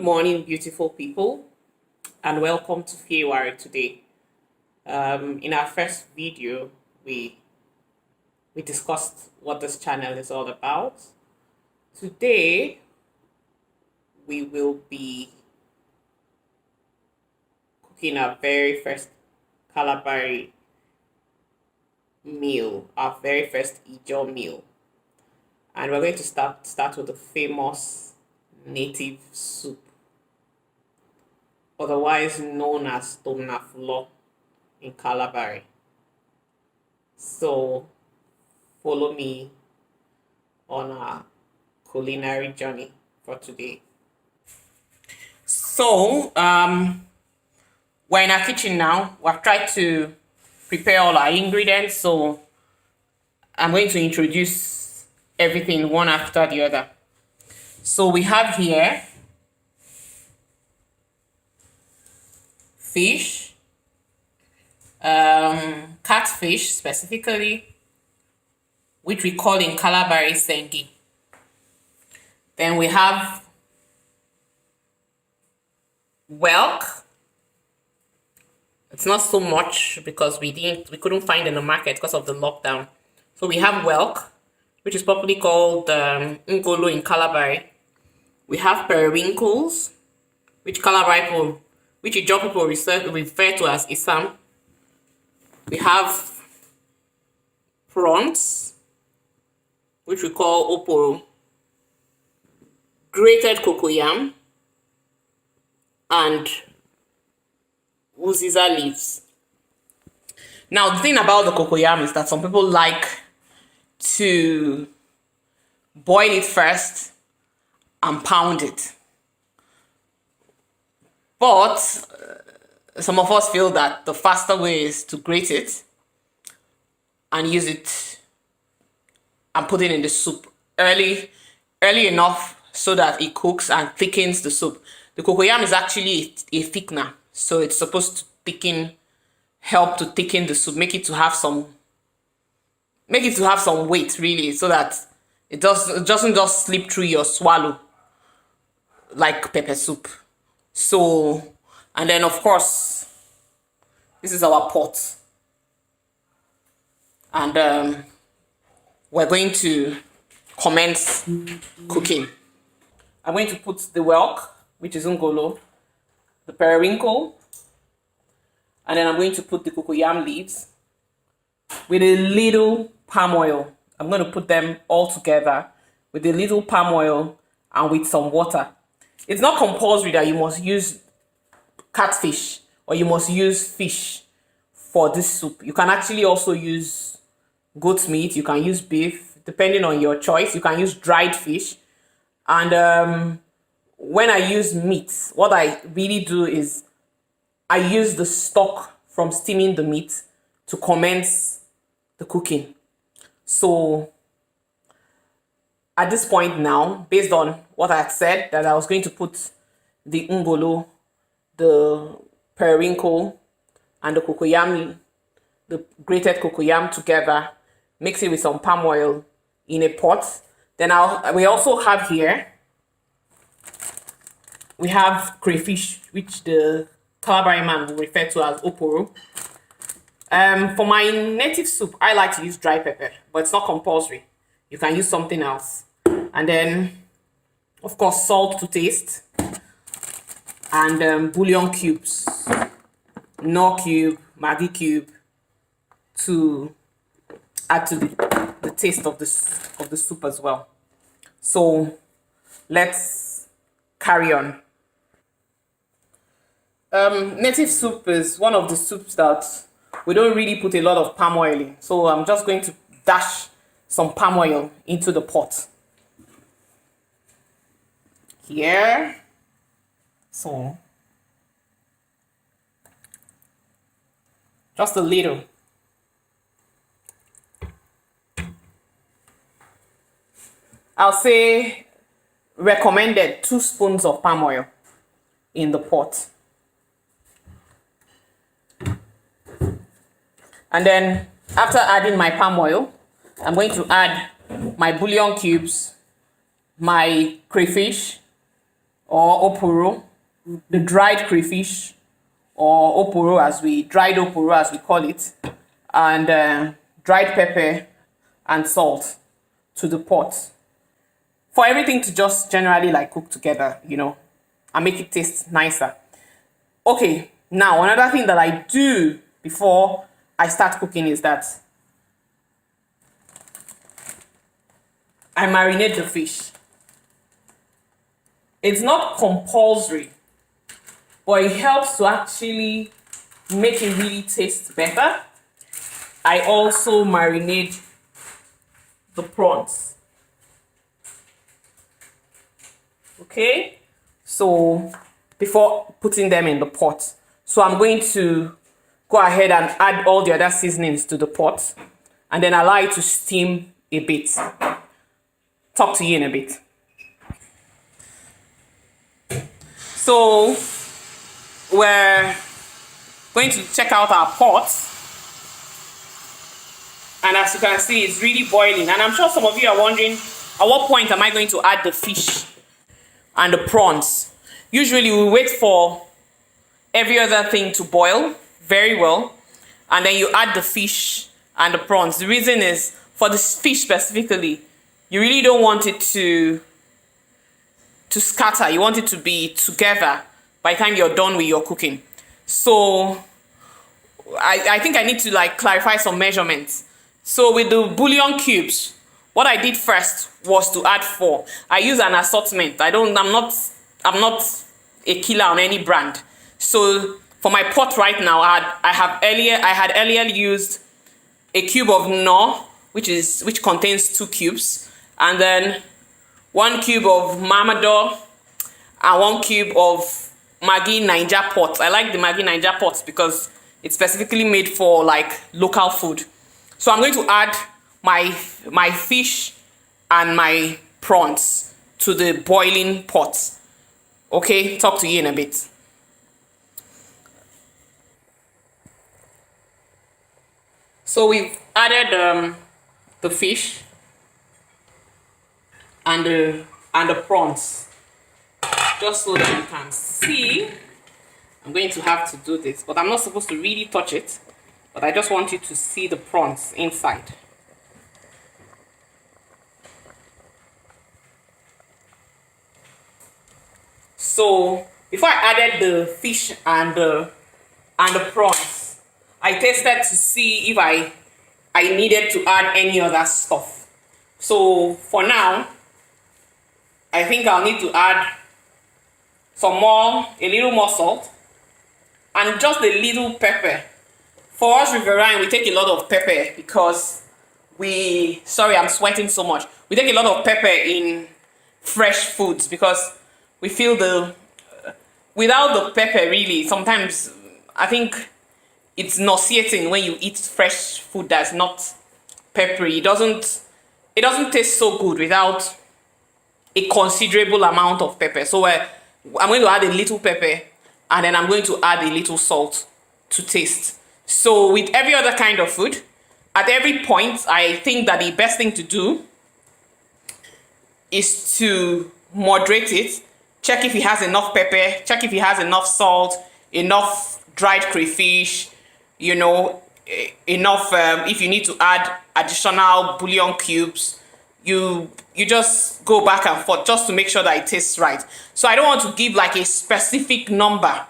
morning, beautiful people, and welcome to Fulo today. In our first video, we discussed what this channel is all about. Today, we will be cooking our very first Calabari meal, our very first Ijo meal, and we're going to start with the famous native soup, otherwise known as Tomna Fulo in Calabari. So follow me on our culinary journey for today. So we're in our kitchen now. We've tried to prepare all our ingredients, so I'm going to introduce everything one after the other. So we have here fish, catfish specifically, which we call in Calabari sengi. Then we have whelk. It's not so much because we couldn't find in the market because of the lockdown. So we have whelk, which is popularly called ngolo in Calabari. We have periwinkles, which Ijaw people refer to as isam. We have prawns, which we call oporo, grated cocoyam, and uziza leaves. Now, the thing about the cocoyam is that some people like to boil it first and pound it. But some of us feel that the faster way is to grate it and use it and put it in the soup early enough so that it cooks and thickens the soup. The cocoyam is actually a thickener, so it's supposed to help to thicken the soup, make it to have some weight really, so that it doesn't just slip through your swallow like pepper soup. So, and then of course, this is our pot, and we're going to commence cooking. I'm going to put the whelk, which is ngolo, the periwinkle, and then I'm going to put the cocoyam leaves with a little palm oil. I'm going to put them all together with a little palm oil and with some water. It's not compulsory that you must use catfish or you must use fish for this soup. You can actually also use goat meat, you can use beef, depending on your choice. You can use dried fish. And when I use meat, what I really do is I use the stock from steaming the meat to commence the cooking. So at this point now, based on what I had said, that I was going to put the ngolo, the periwinkle, and the cocoyam, the grated cocoyam together, mix it with some palm oil in a pot. Then we also have here, we have crayfish, which the Calabari man will refer to as oporo. For my native soup, I like to use dry pepper, but it's not compulsory. You can use something else. And then, of course, salt to taste. And bouillon cubes, Knorr cube, Maggi cube, to add to the taste of the soup as well. So let's carry on. Native soup is one of the soups that we don't really put a lot of palm oil in. So I'm just going to dash some palm oil into the pot. Here. So just a little. I'll say recommended 2 spoons of palm oil in the pot. And then after adding my palm oil, I'm going to add my bouillon cubes, my crayfish, or oporo, the dried crayfish, or dried oporo as we call it, and dried pepper and salt to the pot. For everything to just generally like cook together, you know, and make it taste nicer. Okay, now another thing that I do before I start cooking is that I marinate the fish. It's not compulsory, but it helps to actually make it really taste better. I also marinate the prawns. Okay, so before putting them in the pot, so I'm going to go ahead and add all the other seasonings to the pot and then allow it to steam a bit. Talk to you in a bit. So we're going to check out our pot, and as you can see, it's really boiling, and I'm sure some of you are wondering at what point am I going to add the fish and the prawns. Usually we wait for every other thing to boil very well, and then you add the fish and the prawns. The reason is, for the fish specifically, you really don't want it to scatter. You want it to be together by the time you're done with your cooking. So I think I need to like clarify some measurements. So with the bouillon cubes, what I did first was to add 4. I use an assortment. I'm not a killer on any brand. So for my pot right now, I had earlier used a cube of knorr, which contains 2 cubes, and then 1 cube of Mamador and 1 cube of Maggi Naija pot. I like the Maggi Naija pot because it's specifically made for like local food. So I'm going to add my fish and my prawns to the boiling pot. Okay, talk to you in a bit. So we've added the fish and the prawns, just so that you can see. I'm going to have to do this, but I'm not supposed to really touch it, but I just want you to see the prawns inside. So before I added the fish and the prawns, I tested to see if I needed to add any other stuff. So for now, I think I'll need to add a little more salt, and just a little pepper. For us Riverine, we take a lot of pepper because sorry, I'm sweating so much. We take a lot of pepper in fresh foods because we feel without the pepper, really, sometimes I think it's nauseating when you eat fresh food that's not peppery. It doesn't taste so good without a considerable amount of pepper. So I'm going to add a little pepper, and then I'm going to add a little salt to taste. So with every other kind of food, at every point, I think that the best thing to do is to moderate it. Check if it has enough pepper, check if it has enough salt, enough dried crayfish, you know, enough if you need to add additional bouillon cubes. You just go back and forth just to make sure that it tastes right. So I don't want to give like a specific number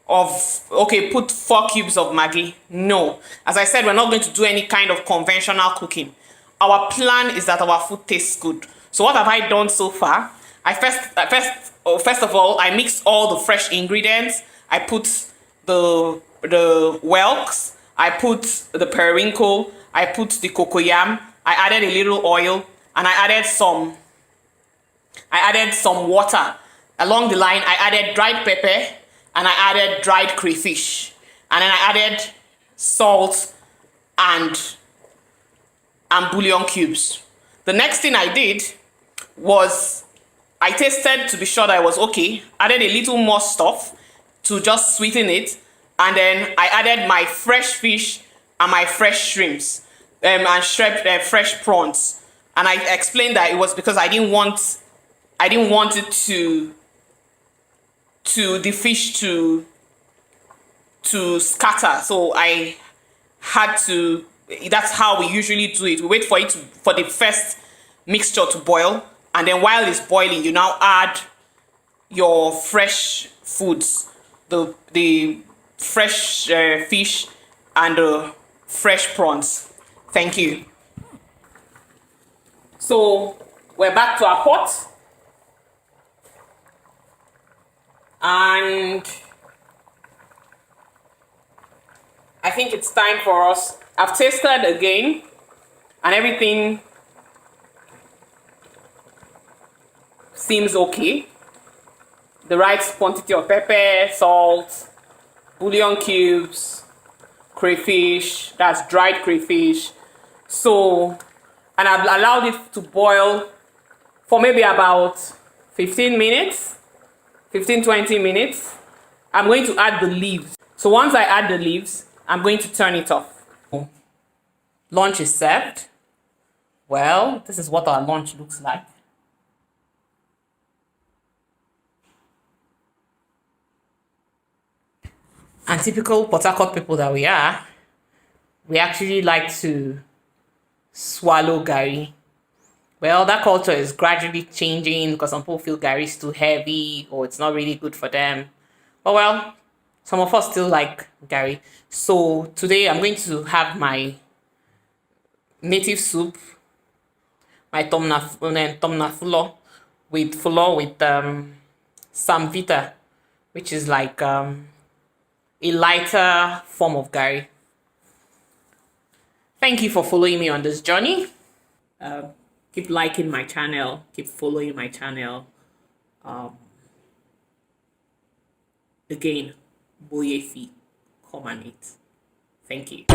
of, okay, put 4 cubes of Maggi. No. As I said, we're not going to do any kind of conventional cooking. Our plan is that our food tastes good. So what have I done so far? First of all, I mixed all the fresh ingredients. I put the whelks, I put the periwinkle, I put the cocoyam, I added a little oil, and I added some water. Along the line, I added dried pepper, and I added dried crayfish, and then I added salt and bouillon cubes. The next thing I did was I tasted to be sure that it was okay, added a little more stuff to just sweeten it, and then I added my fresh fish and my fresh shrimps and fresh prawns. And I explained that it was because I didn't want it to the fish to scatter. So I had to, that's how we usually do it. We wait for it for the first mixture to boil, and then while it's boiling, you now add your fresh foods, the fresh fish and the fresh prawns. Thank you. So we're back to our pot, and I think it's time for us. I've tasted again, and everything seems okay. The right quantity of pepper, salt, bouillon cubes, crayfish, that's dried crayfish. So, and I've allowed it to boil for maybe about 15 minutes, 20 minutes. I'm going to add the leaves. So once I add the leaves, I'm going to turn it off. Lunch is served. Well, this is what our lunch looks like. And typical Port Harcourt people that we are, we actually like to swallow gari. Well, that culture is gradually changing because some people feel gari is too heavy or it's not really good for them. But well, some of us still like gari. So today I'm going to have my native soup, my Tomna Fulo with Samvita, which is like a lighter form of gari. Thank you for following me on this journey. Keep liking my channel, keep following my channel. Again, Boyefi, come and eat. Thank you.